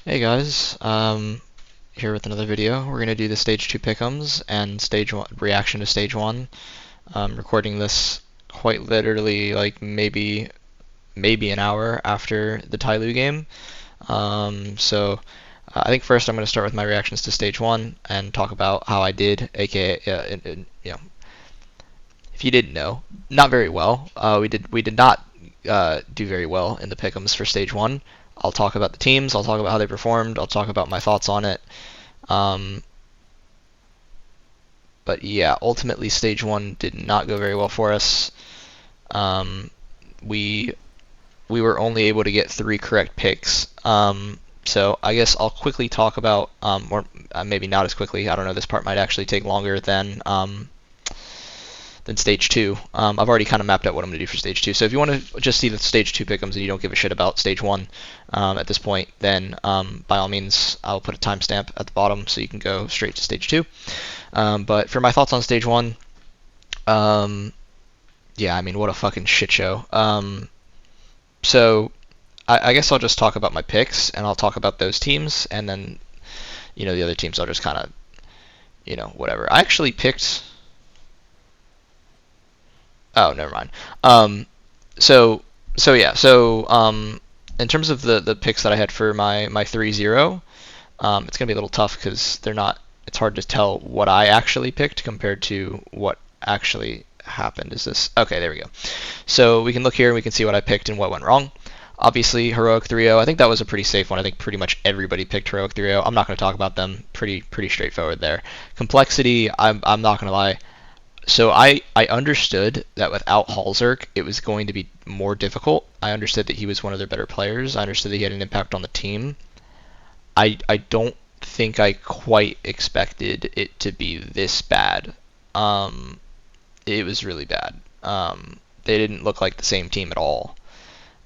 Hey guys, here with another video. We're gonna do the stage 2 pick'ems and stage 1 reaction to stage 1. Recording this quite literally like maybe an hour after the Tyloo game. I think first I'm gonna start with my reactions to stage 1 and talk about how I did, aka if you didn't know, not very well. We did not do very well in the pick'ems for stage 1. I'll talk about the teams. I'll talk about how they performed. I'll talk about my thoughts on it. Um, but yeah, ultimately, stage 1 did not go very well for us. Um, we we were only able to get 3 correct picks. So I guess I'll quickly talk about, or maybe not as quickly. I don't know. This part might actually take longer than stage 2. I've already kind of mapped out what I'm going to do for stage 2. So if you want to just see the stage 2 pick'ems and you don't give a shit about stage 1 at this point, then by all means, I'll put a timestamp at the bottom so you can go straight to stage 2. But for my thoughts on stage 1, yeah, I mean, what a fucking shit show. So I guess I'll just talk about my picks and I'll talk about those teams, and then the other teams I'll just kind of whatever. I actually picked. Oh, never mind. Um, so so yeah. In terms of the picks that I had for my 3-0, it's gonna be a little tough because they're not. It's hard to tell what I actually picked compared to what actually happened. Is this okay? There we go. So we can look here and we can see what I picked and what went wrong. Obviously, Heroic 3-0. I think that was a pretty safe one. I think pretty much everybody picked Heroic 3-0. I'm not going to talk about them. Pretty straightforward there. Complexity. I'm not going to lie. So I understood that without Halzerk, it was going to be more difficult. I understood that he was one of their better players. I understood that he had an impact on the team. I don't think I quite expected it to be this bad. Um, it was really bad. They didn't look like the same team at all.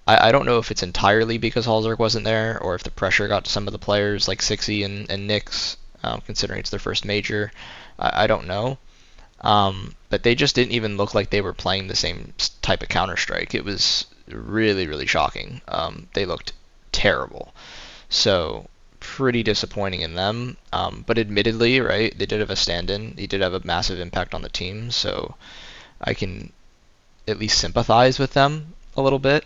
I don't know if it's entirely because Halzerk wasn't there or if the pressure got to some of the players like Sixy and Nix, considering it's their first major. I don't know. But they just didn't even look like they were playing the same type of Counter Strike. It was really shocking. They looked terrible. So pretty disappointing in them. But admittedly, right, they did have a stand-in. He did have a massive impact on the team. So I can at least sympathize with them a little bit.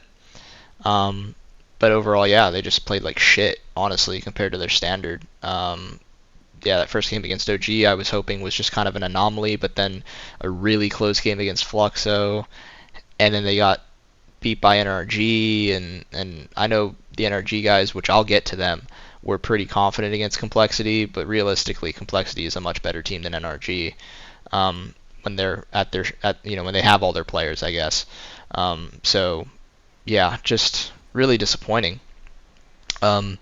Um, but overall, yeah, they just played like shit, honestly, compared to their standard. Yeah, that first game against OG, I was hoping was just kind of an anomaly, but then a really close game against Fluxo, and then they got beat by NRG, and I know the NRG guys, which I'll get to them, were pretty confident against Complexity, but realistically, Complexity is a much better team than NRG. When they're when they have all their players, I guess. So yeah, just really disappointing. Um,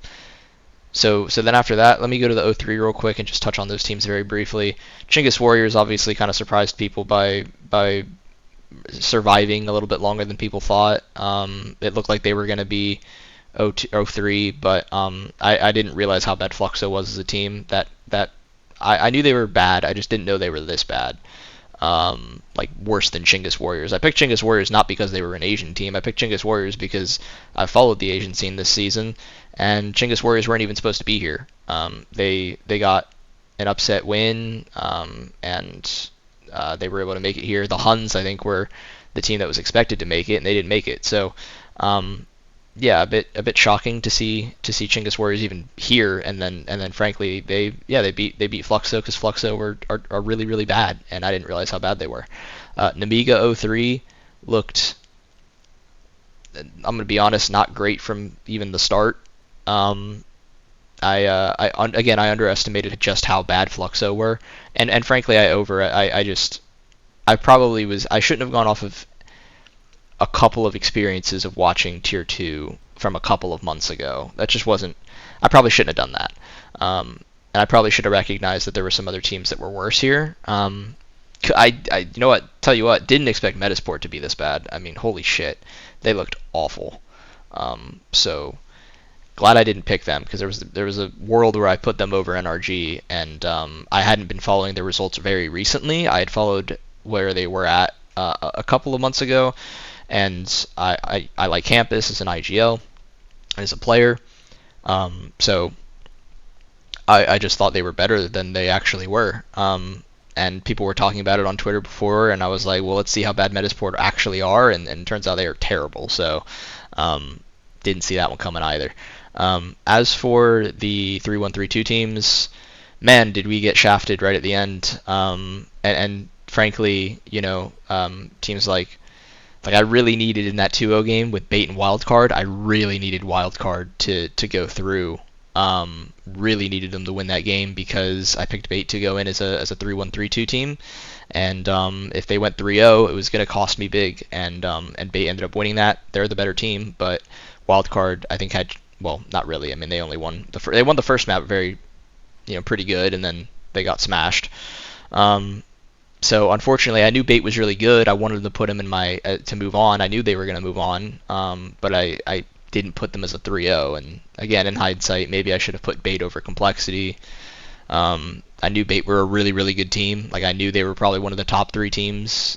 so then after that, let me go to the 0-3 real quick and just touch on those teams very briefly. Chinggis Warriors obviously kind of surprised people by surviving a little bit longer than people thought. It looked like they were going to be 0-3, but I didn't realize how bad Fluxo was as a team. I knew they were bad. I just didn't know they were this bad. Like worse than Chinggis Warriors. I picked Chinggis Warriors not because they were an Asian team. I picked Chinggis Warriors because I followed the Asian scene this season, and Chinggis Warriors weren't even supposed to be here. They got an upset win, and they were able to make it here. The Huns, I think, were the team that was expected to make it, and they didn't make it. So yeah, a bit shocking to see Chinggis Warriors even here, and then frankly they beat Fluxo because Fluxo are really bad, and I didn't realize how bad they were. Namiga 0-3 looked, I'm gonna be honest, not great from even the start. Again, I underestimated just how bad Fluxo were, and frankly I shouldn't have gone off of a couple of experiences of watching Tier 2 from a couple of months ago. That just wasn't. I probably shouldn't have done that. And I probably should have recognized that there were some other teams that were worse here. You know what? Tell you what, didn't expect Metasport to be this bad. I mean, holy shit, they looked awful. So glad I didn't pick them because there was a world where I put them over NRG, and I hadn't been following their results very recently. I had followed where they were at a couple of months ago, and I like Campus as an IGL as a player. So I just thought they were better than they actually were. And people were talking about it on Twitter before, and I was like, well, let's see how bad Metasport actually are, and it turns out they are terrible. So, didn't see that one coming either. As for the 3-1-3-2 teams, man, did we get shafted right at the end. And frankly, teams like I really needed in that 2-0 game with bait and wildcard, I really needed wildcard to go through. Really needed them to win that game because I picked bait to go in as a 3-1-3-2 team, and if they went 3-0, it was going to cost me big, and bait ended up winning that. They're the better team, but wildcard I think had, well, not really. I mean, they only won they won the first map very, pretty good, and then they got smashed. So unfortunately, I knew bait was really good. I wanted to put him in my to move on. I knew they were going to move on, but I didn't put them as a 3-0. And again, in hindsight, maybe I should have put bait over complexity. I knew bait were a really, really good team. Like, I knew they were probably one of the top 3 teams,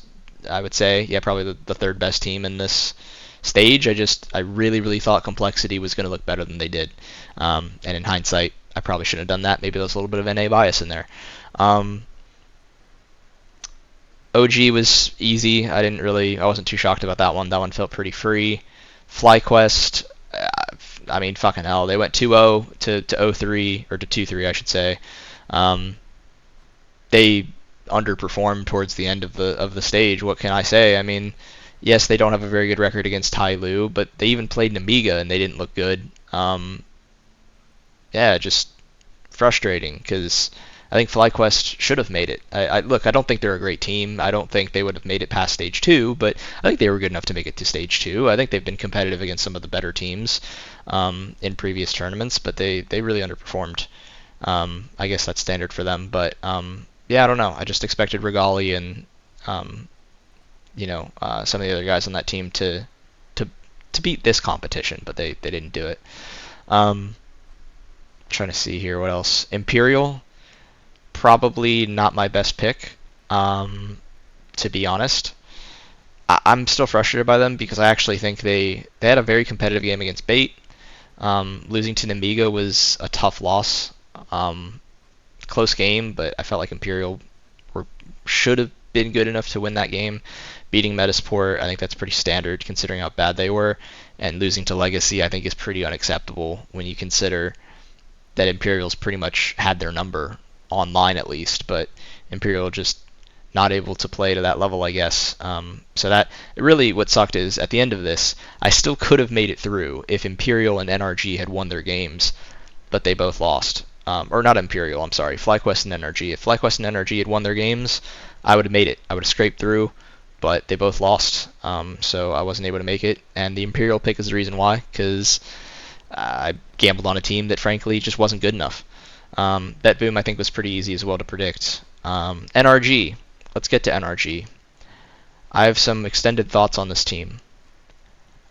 I would say. Yeah, probably the third best team in this stage. I really, really thought complexity was going to look better than they did. And in hindsight, I probably shouldn't have done that. Maybe there was a little bit of NA bias in there. OG was easy. I wasn't too shocked about that one. That one felt pretty free. FlyQuest, I mean, fucking hell. They went 2-0 to 0-3, or to 2-3, I should say. They underperformed towards the end of the stage. What can I say? I mean, yes, they don't have a very good record against Tai Lu, but they even played Namiga and they didn't look good. Yeah, just frustrating because I think FlyQuest should have made it. Look, I don't think they're a great team. I don't think they would have made it past stage 2, but I think they were good enough to make it to stage 2. I think they've been competitive against some of the better teams in previous tournaments, but they really underperformed. I guess that's standard for them, but yeah, I don't know. I just expected Regali and some of the other guys on that team to beat this competition, but they didn't do it. Trying to see here what else. Imperial, probably not my best pick, to be honest. I'm still frustrated by them because I actually think they had a very competitive game against bait. Losing to Namiga was a tough loss. Close game, but I felt like Imperial should have been good enough to win that game. Beating Metasport, I think that's pretty standard considering how bad they were. And losing to Legacy, I think, is pretty unacceptable when you consider that Imperial's pretty much had their number online at least, but Imperial just not able to play to that level, I guess. So that really what sucked is at the end of this, I still could have made it through if Imperial and NRG had won their games, but they both lost. Or not Imperial, I'm sorry, FlyQuest and NRG. If FlyQuest and NRG had won their games, I would have made it. I would have scraped through, but they both lost, so I wasn't able to make it. And the Imperial pick is the reason why, because I gambled on a team that frankly just wasn't good enough. Bet Boom I think was pretty easy as well to predict. NRG. Let's get to NRG. I have some extended thoughts on this team.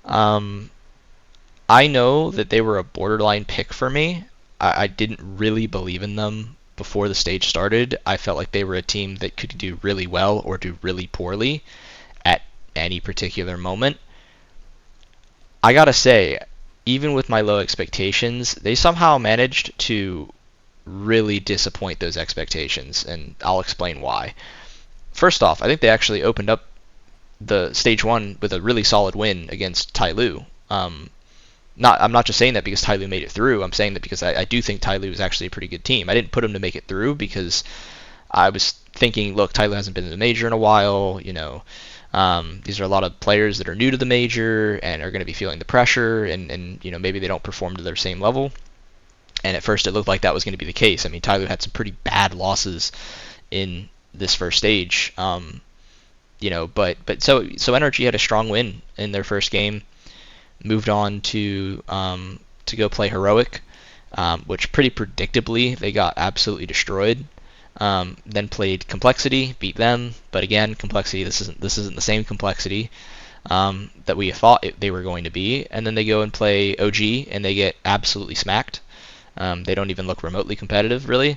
I know that they were a borderline pick for me. I didn't really believe in them before the stage started. I felt like they were a team that could do really well or do really poorly at any particular moment. I gotta say, even with my low expectations, they somehow managed to really disappoint those expectations, and I'll explain why. First off, I think they actually opened up the stage 1 with a really solid win against Tai Lu. I'm not just saying that because Tai Lu made it through. I'm saying that because I do think Tai Lu is actually a pretty good team. I didn't put them to make it through because I was thinking, look, Tai Lu hasn't been in the major in a while. These are a lot of players that are new to the major and are going to be feeling the pressure, and maybe they don't perform to their same level. And at first it looked like that was going to be the case. I mean, Tai Lu had some pretty bad losses in this first stage. But so NRG had a strong win in their first game. Moved on to go play Heroic, which pretty predictably they got absolutely destroyed. Then played Complexity, beat them, but again, Complexity, this isn't the same Complexity that we thought they were going to be. And then they go and play OG, and they get absolutely smacked. They don't even look remotely competitive, really.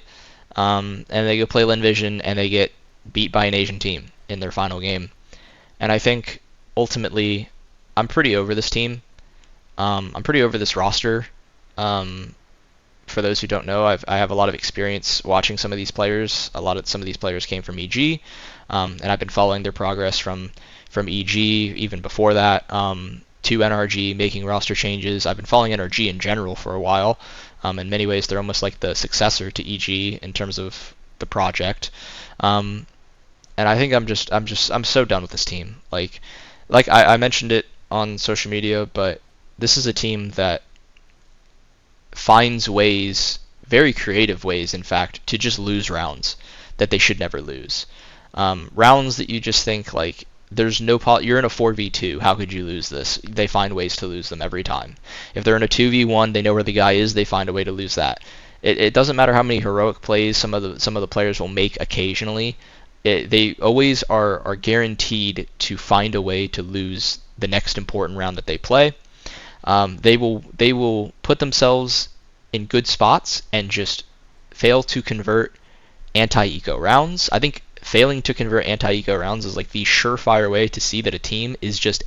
And they go play Lenvision, and they get beat by an Asian team in their final game. And I think, ultimately, I'm pretty over this team. I'm pretty over this roster. for those who don't know, I have a lot of experience watching some of these players. Some of these players came from EG, and I've been following their progress from EG even before that, to NRG, making roster changes. I've been following NRG in general for a while. In many ways, they're almost like the successor to EG in terms of the project. And I think I'm so done with this team. Like I mentioned it on social media, but this is a team that finds ways, very creative ways, in fact, to just lose rounds that they should never lose. Rounds that you just think like there's no you're in a 4v2, how could you lose this? They find ways to lose them every time. If they're in a 2v1, they know where the guy is, they find a way to lose that. It doesn't matter how many heroic plays some of the players will make occasionally. They always are guaranteed to find a way to lose the next important round that they play. They will put themselves in good spots and just fail to convert anti-eco rounds. I think failing to convert anti-eco rounds is like the surefire way to see that a team is just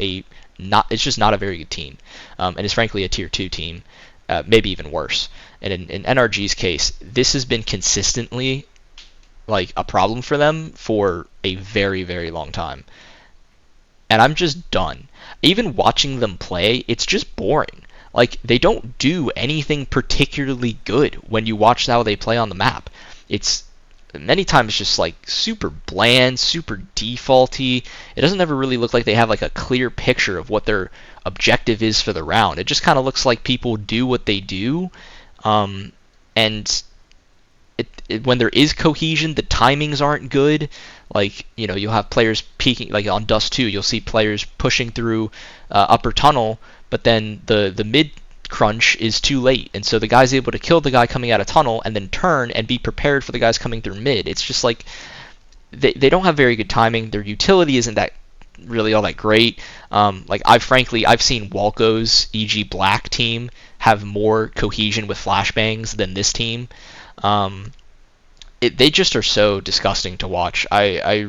not a very good team, and is frankly a tier 2 team, maybe even worse. And in NRG's case, this has been consistently like a problem for them for a very, very long time. And I'm just done. Even watching them play, it's just boring. Like, they don't do anything particularly good when you watch how they play on the map. It's many times just like super bland, super defaulty. It doesn't ever really look like they have like a clear picture of what their objective is for the round. It just kind of looks like people do what they do, and when there is cohesion, the timings aren't good. Like, you'll have players peeking, like on Dust 2, you'll see players pushing through upper tunnel, but then the mid crunch is too late, and so the guy's able to kill the guy coming out of tunnel and then turn and be prepared for the guys coming through mid. It's just like they don't have very good timing. Their utility isn't that really all that great. Like I've seen Walco's EG Black team have more cohesion with flashbangs than this team. They just are so disgusting to watch. I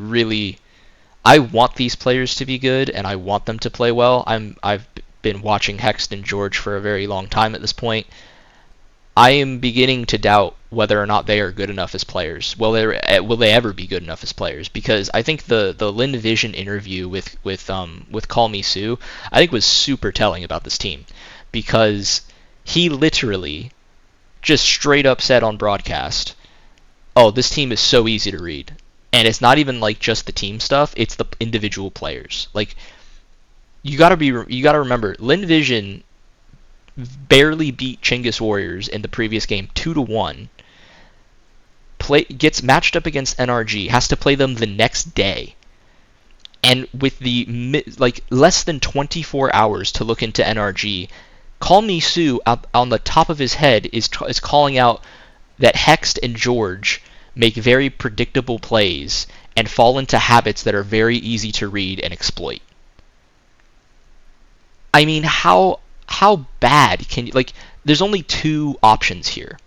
want these players to be good, and I want them to play well. I've been watching Hext and George for a very long time at this point. I am beginning to doubt whether or not they are good enough as players. Will they ever be good enough as players? Because I think the Lin Vision interview with Call Me Sue, I think was super telling about this team, because he literally just straight up said on broadcast, "Oh, this team is so easy to read." And it's not even like just the team stuff, it's the individual players. Like, you gotta remember, Lin Vision barely beat Chinggis Warriors in the previous game 2-1. Gets matched up against NRG, has to play them the next day, and with the less than 24 hours to look into NRG, Call Me Sue on the top of his head is calling out that Hext and George make very predictable plays and fall into habits that are very easy to read and exploit. I mean, how bad can you, like, there's only two options here.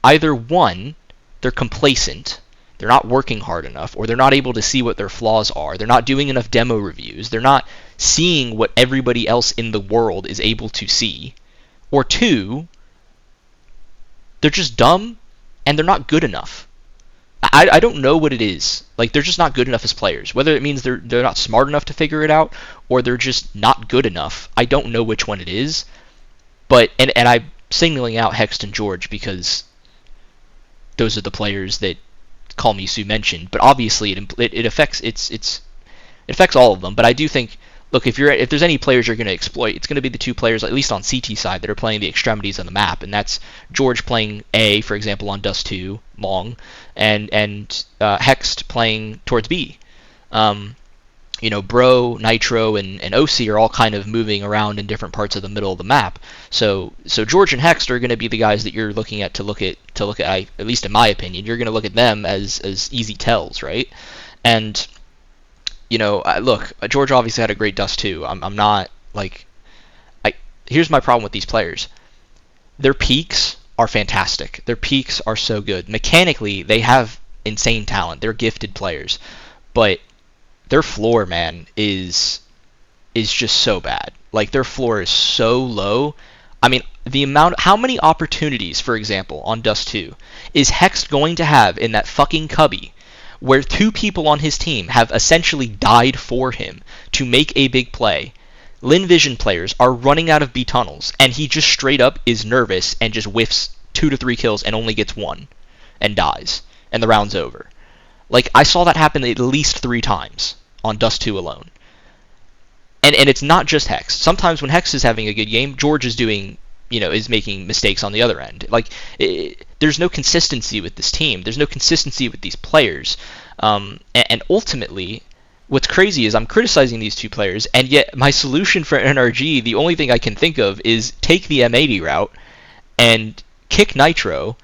Either one, they're complacent, they're not working hard enough, or they're not able to see what their flaws are, they're not doing enough demo reviews, they're not seeing what everybody else in the world is able to see. Or two, they're just dumb and they're not good enough. I don't know what it is. Like, they're just not good enough as players. Whether it means they're not smart enough to figure it out, or they're just not good enough. I don't know which one it is. But and I'm singling out Hext and George because those are the players that Call Me Sue mentioned. But obviously it affects it affects all of them. But I do think, look, if there's any players you're going to exploit, it's going to be the two players, at least on CT side, that are playing the extremities of the map, and that's George playing A, for example, on Dust 2, long, and Hext playing towards B. Bro, Nitro, and OC are all kind of moving around in different parts of the middle of the map. So George and Hext are going to be the guys that you're looking at to look at. At least in my opinion, you're going to look at them as easy tells, right? And look, George obviously had a great Dust too. I'm not like, here's my problem with these players. Their peaks are fantastic. Their peaks are so good. Mechanically, they have insane talent. They're gifted players, but their floor, man, is just so bad. Like, their floor is so low. I mean, how many opportunities, for example, on Dust 2, is Hex going to have in that fucking cubby where two people on his team have essentially died for him to make a big play? Lin Vision players are running out of B tunnels, and he just straight up is nervous and just whiffs 2 to 3 kills and only gets one and dies, and the round's over. Like, I saw that happen at least 3 times on Dust 2 alone. And it's not just Hex. Sometimes when Hex is having a good game, George is doing, is making mistakes on the other end. Like, there's no consistency with this team. There's no consistency with these players. And ultimately, what's crazy is I'm criticizing these two players, and yet my solution for NRG, the only thing I can think of is take the M80 route and kick Nitro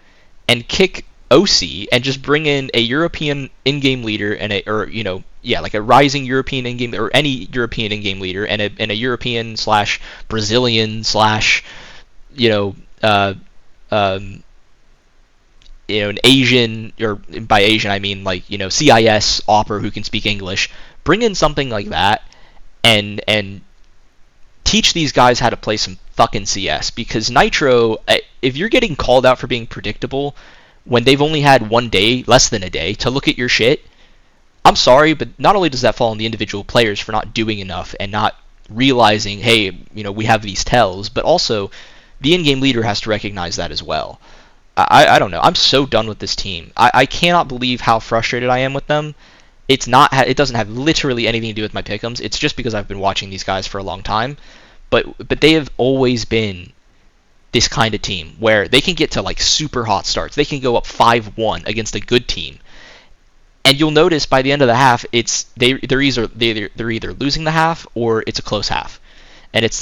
and kick OC and just bring in a European in-game leader and like a rising European in-game or any European in-game leader and a European slash Brazilian slash an Asian, or by Asian I mean like CIS opper who can speak English. Bring in something like that and teach these guys how to play some fucking CS, because Nitro, if you're getting called out for being predictable when they've only had 1 day, less than a day, to look at your shit, I'm sorry, but not only does that fall on the individual players for not doing enough and not realizing, hey, we have these tells, but also the in-game leader has to recognize that as well. I don't know. I'm so done with this team. I cannot believe how frustrated I am with them. It doesn't have literally anything to do with my Pickems. It's just because I've been watching these guys for a long time. But they have always been this kind of team where they can get to like super hot starts. They can go up 5-1 against a good team, and you'll notice by the end of the half, they're either losing the half or it's a close half, and it's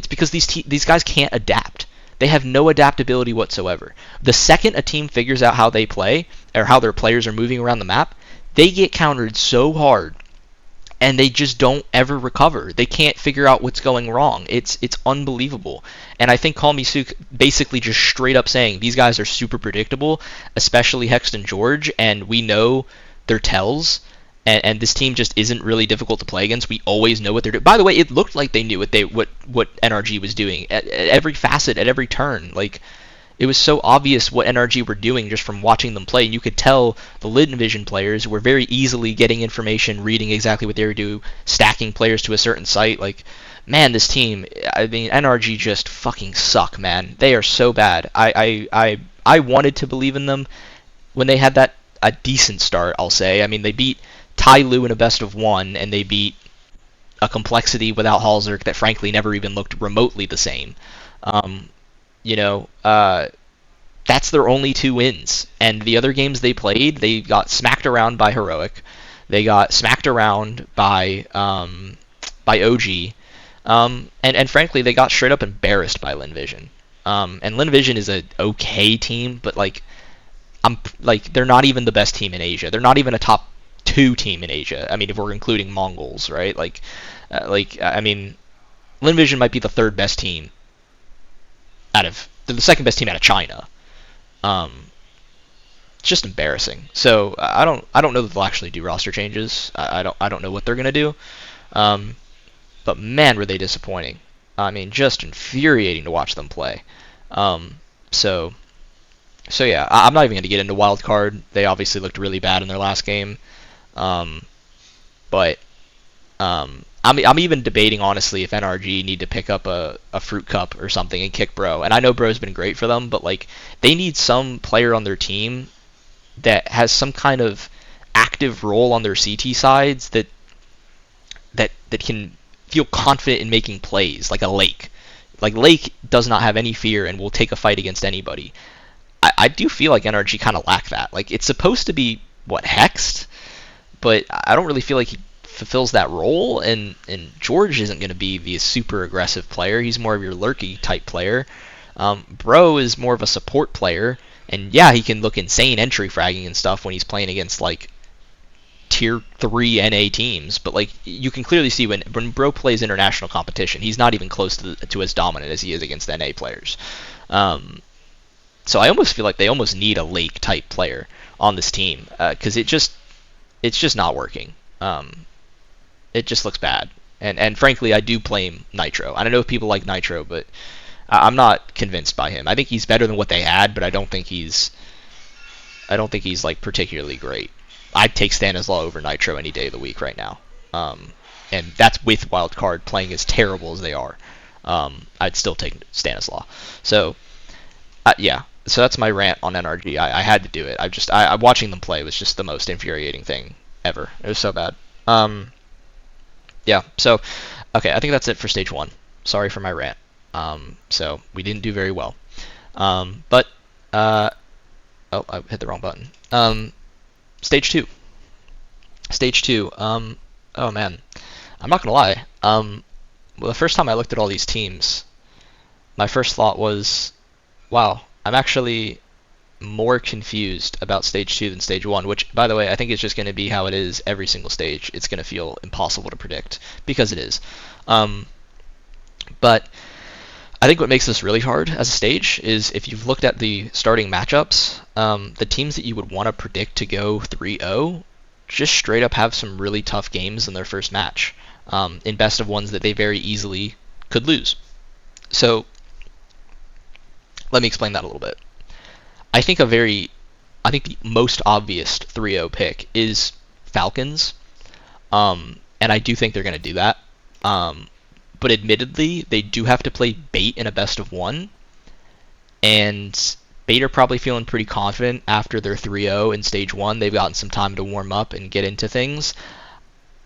because these guys can't adapt. They have no adaptability whatsoever. The second a team figures out how they play or how their players are moving around the map, they get countered so hard, and they just don't ever recover. They can't figure out what's going wrong. It's unbelievable. And I think Call Me Sook basically just straight up saying these guys are super predictable, especially Hexton George, and we know their tells, and this team just isn't really difficult to play against. We always know what they're doing. By the way, it looked like they knew what NRG was doing at every facet, at every turn. Like, it was so obvious what NRG were doing just from watching them play. You could tell the Lin Vision players were very easily getting information, reading exactly what they were doing, stacking players to a certain site. Like, man, this team, I mean, NRG just fucking suck, man. They are so bad. I wanted to believe in them when they had a decent start, I'll say. I mean, they beat Tai Lu in a best of 1, and they beat a Complexity without Halzerk that frankly never even looked remotely the same. That's their only 2 wins. And the other games they played, they got smacked around by Heroic. They got smacked around by OG. And frankly, they got straight up embarrassed by Lin Vision. And Lin Vision is a okay team, but they're not even the best team in Asia. They're not even a top 2 team in Asia. I mean, if we're including Mongols, right? I mean, Lin Vision might be the 3rd best team the 2nd best team out of China. It's just embarrassing. So I don't know that they'll actually do roster changes. I don't know what they're gonna do. But man, were they disappointing. I mean, just infuriating to watch them play. So yeah, I'm not even gonna get into wild card. They obviously looked really bad in their last game. But I'm even debating, honestly, if NRG need to pick up a Fruit Cup or something and kick Bro. And I know Bro's been great for them, but they need some player on their team that has some kind of active role on their CT sides that can feel confident in making plays, like a Lake. Like, Lake does not have any fear and will take a fight against anybody. I do feel like NRG kind of lack that. Like, it's supposed to be, Hexed? But I don't really feel like he fulfills that role, and George isn't going to be the super aggressive player. He's more of your lurky type player. Bro is more of a support player, and yeah, he can look insane entry fragging and stuff when he's playing against tier 3 NA teams, but you can clearly see when Bro plays international competition, he's not even close to as dominant as he is against NA players. So I almost feel like they almost need a Lake type player on this team, because it's just not working. It just looks bad. And frankly, I do blame Nitro. I don't know if people like Nitro, but I'm not convinced by him. I think he's better than what they had, but I don't think he's like particularly great. I'd take Stanislaw over Nitro any day of the week right now. And that's with Wildcard playing as terrible as they are. I'd still take Stanislaw. So, yeah. So that's my rant on NRG. I had to do it. Watching them play was just the most infuriating thing ever. It was so bad. Yeah. So, okay. I think that's it for stage 1. Sorry for my rant. So we didn't do very well. But oh, I hit the wrong button. Stage 2. Stage 2. Oh man, I'm not gonna lie. Well, the first time I looked at all these teams, my first thought was, wow, I'm actually more confused about stage 2 than stage 1, which, by the way, I think is just going to be how it is every single stage. It's going to feel impossible to predict, because it is. But I think what makes this really hard as a stage is if you've looked at the starting matchups, the teams that you would want to predict to go 3-0 just straight up have some really tough games in their first match, in best of ones that they very easily could lose. So let me explain that a little bit. I think the most obvious 3-0 pick is Falcons, and I do think they're going to do that. But admittedly, they do have to play Bait in a best of 1, and Bait are probably feeling pretty confident after their 3-0 in stage 1. They've gotten some time to warm up and get into things.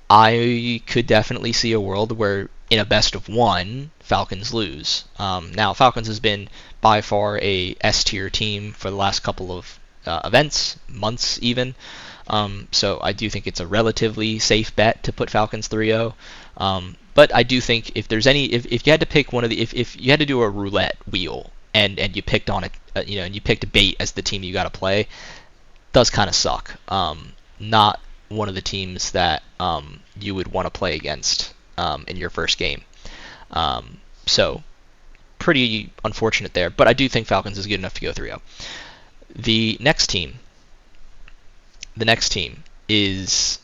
I could definitely see a world where in a best of 1, Falcons lose. Now, Falcons has been by far a S-tier team for the last couple of events, months even. So I do think it's a relatively safe bet to put Falcons 3-0. But I do think if you had to pick one of if you had to do a roulette wheel and you picked on it, and you picked Bait as the team you got to play, it does kind of suck. Not one of the teams that you would want to play against in your first game. So pretty unfortunate there, but I do think Falcons is good enough to go 3-0. The next team is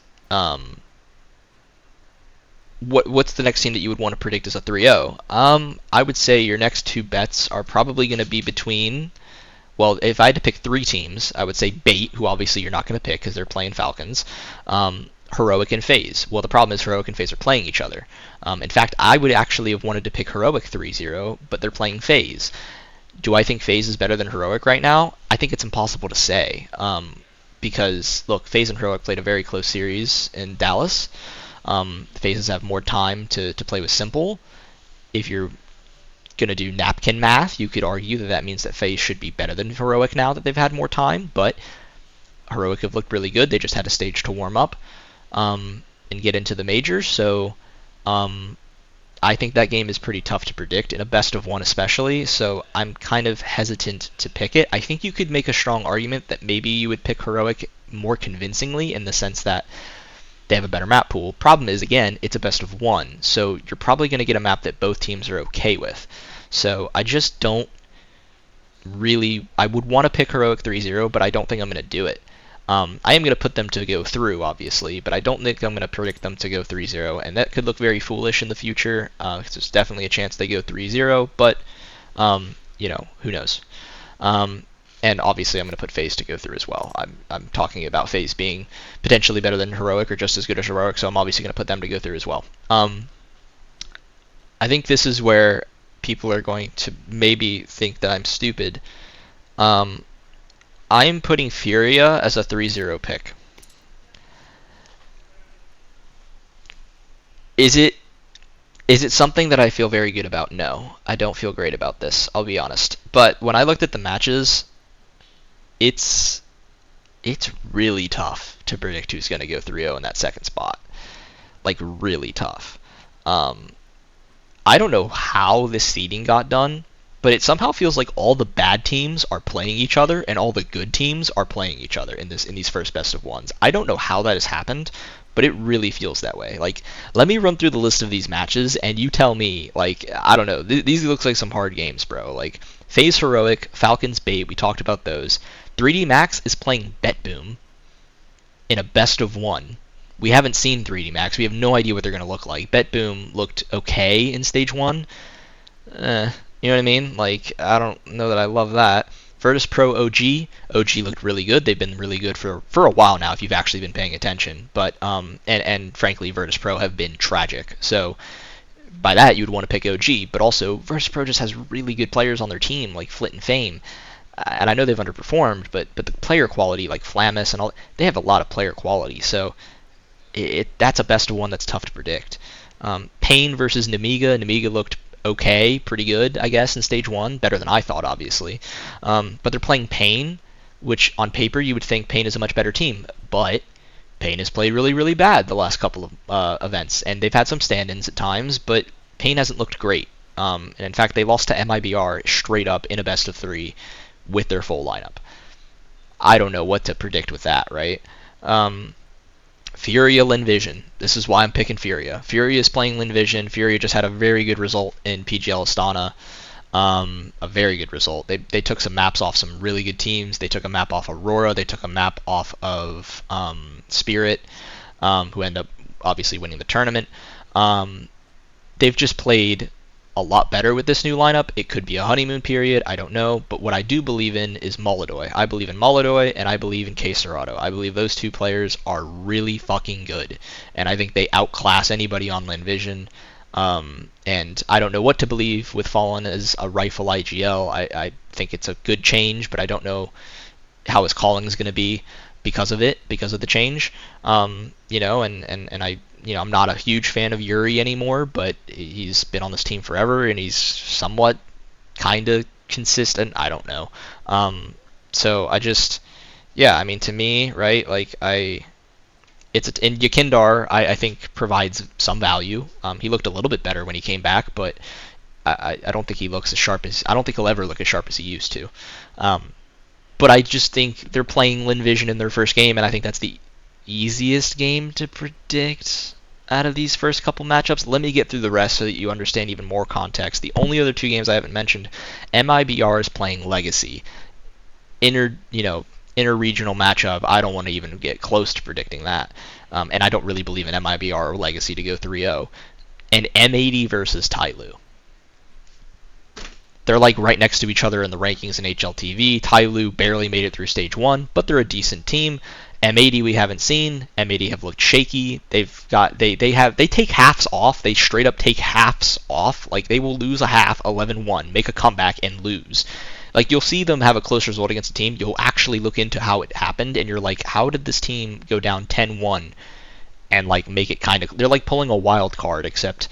what's the next team that you would want to predict as a 3-0? I would say your next 2 bets are probably going to be between, well, if I had to pick 3 teams, I would say Bait, who obviously you're not going to pick because they're playing Falcons, Heroic and FaZe. Well, the problem is Heroic and FaZe are playing each other. In fact, I would actually have wanted to pick Heroic 3-0, but they're playing FaZe. Do I think FaZe is better than Heroic right now? I think it's impossible to say. Because, look, FaZe and Heroic played a very close series in Dallas. FaZes have more time to play with Simple. If you're going to do napkin math, you could argue that means that FaZe should be better than Heroic now that they've had more time, but Heroic have looked really good. They just had a stage to warm up and get into the majors, so I think that game is pretty tough to predict, in a best of 1 especially, so I'm kind of hesitant to pick it. I think you could make a strong argument that maybe you would pick Heroic more convincingly in the sense that they have a better map pool. Problem is, again, it's a best of 1, so you're probably going to get a map that both teams are okay with. So I just don't really... I would want to pick Heroic 3-0, but I don't think I'm going to do it. I am going to put them to go through, obviously, but I don't think I'm going to predict them to go 3-0, and that could look very foolish in the future, because there's definitely a chance they go 3-0, but, who knows. And obviously I'm going to put FaZe to go through as well. I'm talking about FaZe being potentially better than Heroic or just as good as Heroic, so I'm obviously going to put them to go through as well. I think this is where people are going to maybe think that I'm stupid. I am putting Furia as a 3-0 pick. Is it something that I feel very good about? No, I don't feel great about this, I'll be honest. But when I looked at the matches, it's really tough to predict who's going to go 3-0 in that second spot. Like, really tough. I don't know how this seeding got done, but it somehow feels like all the bad teams are playing each other and all the good teams are playing each other in these first best of 1s. I don't know how that has happened, but it really feels that way. Like, let me run through the list of these matches, and you tell me, like, I don't know, these look like some hard games, bro. Like, FaZe Heroic, Falcons Bait, we talked about those. 3D Max is playing Bet Boom in a best of 1. We haven't seen 3D Max. We have no idea what they're going to look like. Bet Boom looked okay in stage 1. You know what I mean? Like, I don't know that I love that. Virtus Pro OG. OG looked really good. They've been really good for a while now if you've actually been paying attention. But and frankly, Virtus Pro have been tragic. So by that you'd want to pick OG. But also Virtus Pro just has really good players on their team like Flit and Fame. And I know they've underperformed, but the player quality like Flamus and all, they have a lot of player quality. So that's a best of one that's tough to predict. Pain versus Nemiga. Nemiga looked okay, pretty good, I guess, in stage one. Better than I thought, obviously. But they're playing Pain, which on paper you would think Pain is a much better team. But Pain has played really, really bad the last couple of events. And they've had some stand-ins at times, but Pain hasn't looked great. And in fact, they lost to MIBR straight up in a best of three with their full lineup. I don't know what to predict with that, right? Furia Linvision. This is why I'm picking Furia. Furia is playing Linvision. Furia just had a very good result in PGL Astana. A very good result. They took some maps off some really good teams. They took a map off Aurora. They took a map off of Spirit, who end up obviously winning the tournament. They've just played a lot better with this new lineup. It could be a honeymoon period, I don't know, but what I do believe in is Molodoy. I believe in Molodoy, and I believe in K Serato. I believe those two players are really fucking good, and I think they outclass anybody on Linvision. And I don't know what to believe with Fallen as a rifle IGL. I think it's a good change, but I don't know how his calling is going to be because of it, because of the change. And I I'm not a huge fan of Yuri anymore, but he's been on this team forever, and he's somewhat kind of consistent. I don't know. So I just, yeah, I mean, to me, right, like, in Yakindar, I think provides some value. He looked a little bit better when he came back, but I don't think he looks as sharp as, I don't think he'll ever look as sharp as he used to. But I just think they're playing Linvision in their first game, and I think that's the easiest game to predict out of these first couple matchups. Let me get through the rest so that you understand even more context. The only other two games I haven't mentioned, MIBR is playing Legacy. Interregional matchup, I don't want to even get close to predicting that. And I don't really believe in MIBR or Legacy to go 3-0. And M80 versus Tyloo. They're like right next to each other in the rankings in HLTV. Tyloo barely made it through stage one, but they're a decent team. M80 we haven't seen. M80 have looked shaky. They take halves off. They straight up take halves off. Like, they will lose a half 11-1, make a comeback and lose. Like, you'll see them have a close result against a team. You'll actually look into how it happened, and you're like, how did this team go down 10-1 and like make it kind of, they're like pulling a wild card, except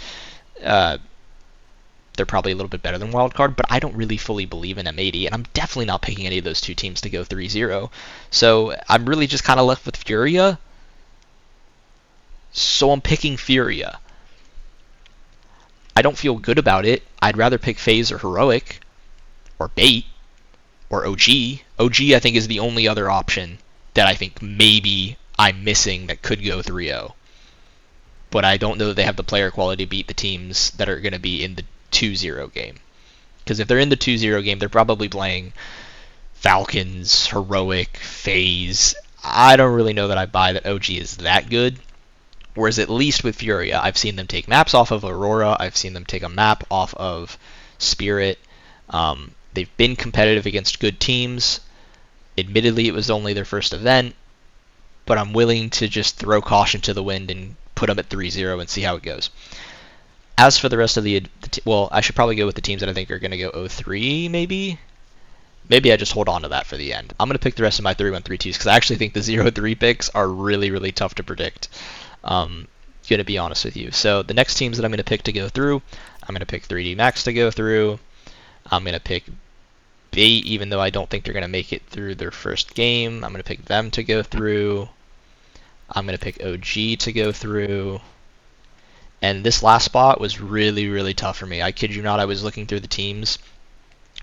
they're probably a little bit better than Wildcard, but I don't really fully believe in M80, and I'm definitely not picking any of those two teams to go 3-0. So I'm really just kind of left with Furia. So I'm picking Furia. I don't feel good about it. I'd rather pick FaZe or Heroic, or Bait, or OG. OG, I think, is the only other option that I think maybe I'm missing that could go 3-0. But I don't know that they have the player quality to beat the teams that are going to be in the 2-0 game. Because if they're in the 2-0 game, they're probably playing Falcons, Heroic, FaZe. I don't really know that I buy that OG is that good. Whereas at least with Furia, I've seen them take maps off of Aurora. I've seen them take a map off of Spirit. They've been competitive against good teams. Admittedly, it was only their first event. But I'm willing to just throw caution to the wind and put them at 3-0 and see how it goes. As for the rest of well, I should probably go with the teams that I think are going to go 0-3, maybe? Maybe I just hold on to that for the end. I'm going to pick the rest of my 3-1-3-2s because I actually think the 0-3 picks are really, really tough to predict. Going to be honest with you. So the next teams that I'm going to pick to go through, I'm going to pick 3D Max to go through. I'm going to pick Bait, even though I don't think they're going to make it through their first game. I'm going to pick them to go through. I'm going to pick OG to go through. And this last spot was really, really tough for me. I kid you not, I was looking through the teams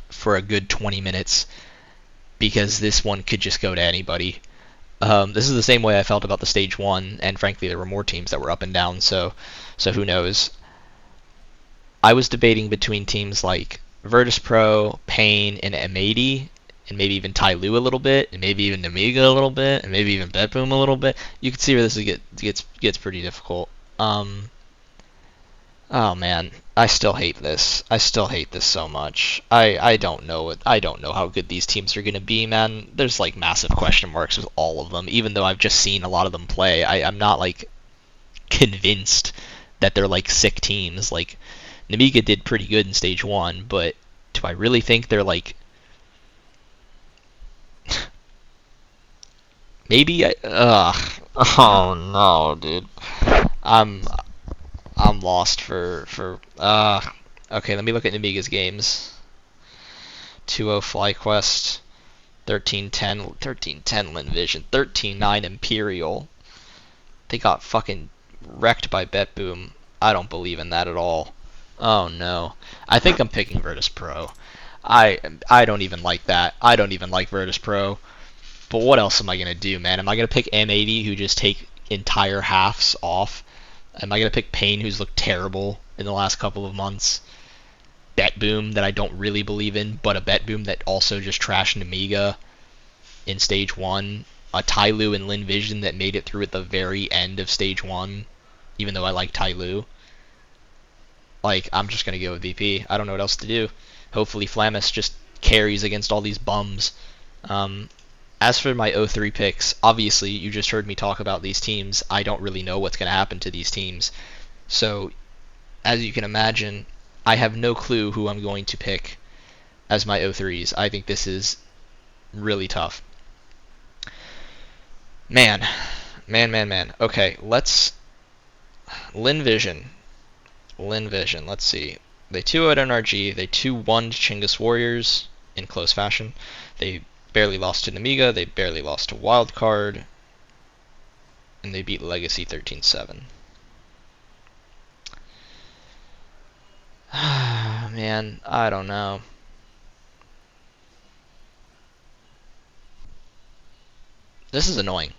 for a good 20 minutes because this one could just go to anybody. This is the same way I felt about the stage one, and frankly, there were more teams that were up and down, so who knows. I was debating between teams like Virtus Pro, Pain, and M80, and maybe even Tyloo a little bit, and maybe even Nemiga a little bit, and maybe even Betboom a little bit. You can see where this gets pretty difficult. Oh man, I still hate this. I still hate this so much. I don't know it. I don't know how good these teams are gonna be, man. There's like massive question marks with all of them. Even though I've just seen a lot of them play, I'm not like convinced that they're like sick teams. Like Namiga did pretty good in stage one, but do I really think they're like maybe I oh no, dude. I'm I'm lost for okay, let me look at Namiga's games. 2-0 FlyQuest, 13-10 Lin Vision, 13-9 Imperial. They got fucking wrecked by Bet Boom. I don't believe in that at all. Oh no. I think I'm picking Virtus Pro. I I don't even like that. I don't even like Virtus Pro. But what else am I gonna do, man? Am I gonna pick M80 who just take entire halves off? Am I gonna pick Payne who's looked terrible in the last couple of months? Bet Boom that I don't really believe in, but a Bet Boom that also just trashed Amiga in stage one. A Tyloo and Lin Vision that made it through at the very end of stage one, even though I like Tyloo. Like, I'm just gonna go with VP. I don't know what else to do. Hopefully Flamus just carries against all these bums. Um, as for my 03 picks, obviously you just heard me talk about these teams. I don't really know what's gonna happen to these teams. So, as you can imagine, I have no clue who I'm going to pick as my 03s. I think this is really tough. Man, man. Okay, let's Lin Vision. Lin Vision. Let's see. They 2-0'd NRG. They 2-1 Chinggis Warriors in close fashion. They barely lost to Namiga. They barely lost to Wildcard. And they beat Legacy 13-7. Man, I don't know. This is annoying.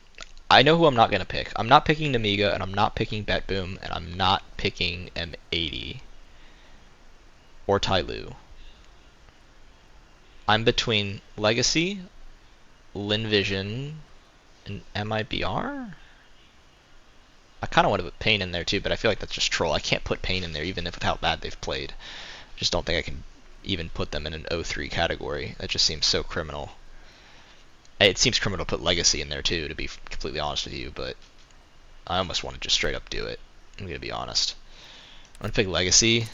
I know who I'm not going to pick. I'm not picking Namiga, and I'm not picking Bet Boom, and I'm not picking M80 or Tyloo. I'm between Legacy, Lin Vision, and MIBR? I kind of want to put Pain in there too, but I feel like that's just troll. I can't put Pain in there even if with how bad they've played. I just don't think I can even put them in an 03 category. That just seems so criminal. It seems criminal to put Legacy in there too, to be completely honest with you, but I almost want to just straight up do it. I'm going to be honest. I'm going to pick Legacy.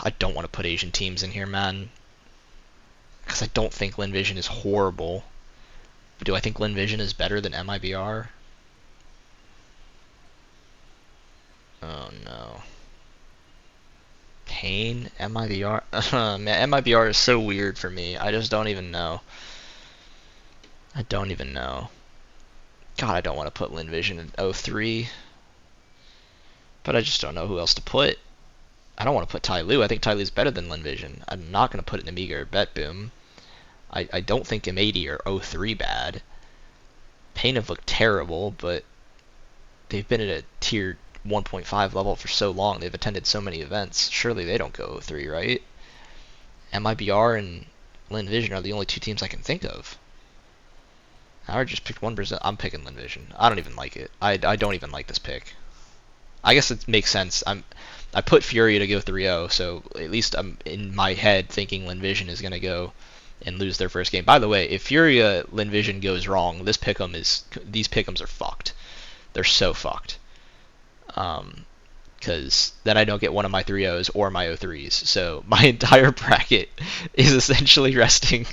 I don't want to put Asian teams in here, man. Because I don't think Lin Vision is horrible. But do I think Lin Vision is better than MIBR? Oh no. Pain? MIBR? Man, MIBR is so weird for me. I just don't even know. I don't even know. God, I don't want to put Lin Vision in 03. But I just don't know who else to put. I don't want to put Tyloo. I think Tyloo's better than Lin Vision. I'm not going to put it in Amiga or Bet Boom. I don't think M80 or 03 bad. Pain have looked terrible, but they've been at a tier 1.5 level for so long. They've attended so many events. Surely they don't go 03, right? MIBR and Lin Vision are the only two teams I can think of. I already just picked 1%. I'm picking Lin Vision. I don't even like it. I don't even like this pick. I guess it makes sense. I put Furia to go 3-0, so at least I'm in my head thinking Lin Vision is going to go and lose their first game. By the way, if Furia Lin Vision goes wrong, these Pickems are fucked. They're so fucked. Because then I don't get one of my 3-0s or my 0-3s. So my entire bracket is essentially resting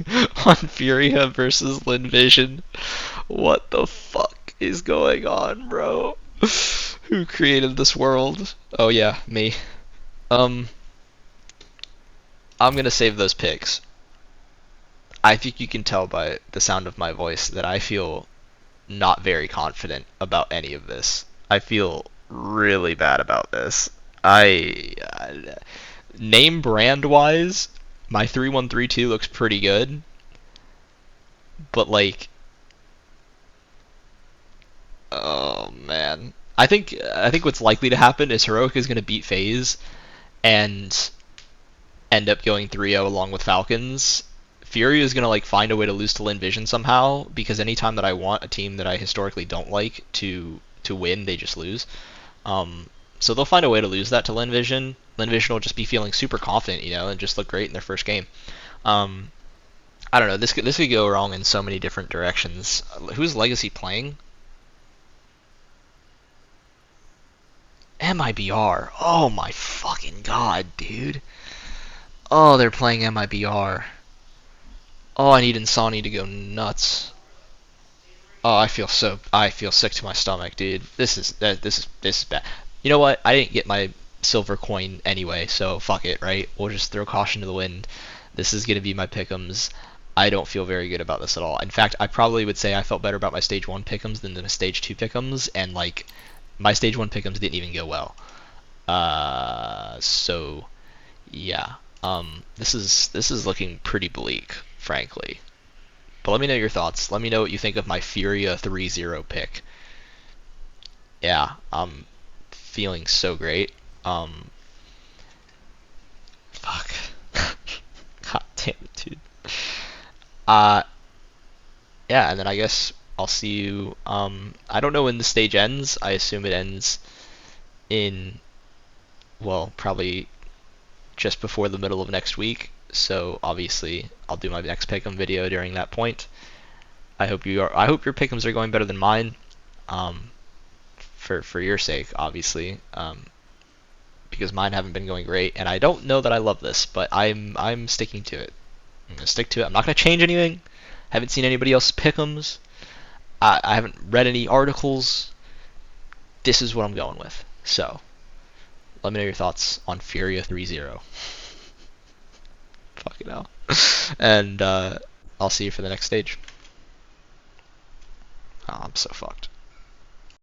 on Furia versus Lin Vision. What the fuck is going on, bro? Who created this world? Oh yeah, me. Um, I'm gonna save those picks. I think you can tell by the sound of my voice that I feel not very confident about any of this. I feel really bad about this. Name brand wise, my 3132 looks pretty good, but like, oh man. I think what's likely to happen is Heroic is going to beat FaZe and end up going 3-0 along with Falcons. Fury is going to like find a way to lose to Lin Vision somehow, because anytime that I want a team that I historically don't like to win, they just lose. Um, So they'll find a way to lose that to Lin Vision. Lin Vision will just be feeling super confident, and just look great in their first game. Um, I don't know. This could go wrong in so many different directions. Who's Legacy playing? MIBR. Oh my fucking god, dude. Oh, they're playing MIBR. Oh, I need Insani to go nuts. Oh, I feel sick to my stomach, dude. This is bad. You know what? I didn't get my silver coin anyway, so fuck it, right? We'll just throw caution to the wind. This is gonna be my pick'ems. I don't feel very good about this at all. In fact, I probably would say I felt better about my stage one pick'ems than the stage two pick'ems, and like my stage one pick'ems didn't even go well. So yeah. This is looking pretty bleak, frankly. But let me know your thoughts. Let me know what you think of my Furia 3-0 pick. Yeah, I'm feeling so great. Fuck. God damn it, dude. Uh, yeah, and then I guess I'll see you. I don't know when the stage ends. I assume it ends in, well, probably just before the middle of next week. So obviously, I'll do my next pick'em video during that point. I hope your pick'ems are going better than mine. Um, for your sake, obviously. Because mine haven't been going great, and I don't know that I love this, but I'm sticking to it. I'm gonna stick to it. I'm not gonna change anything. Haven't seen anybody else pick'ems. I haven't read any articles. This is what I'm going with. So let me know your thoughts on Furia 3-0. Fucking hell. And I'll see you for the next stage. Oh, I'm so fucked.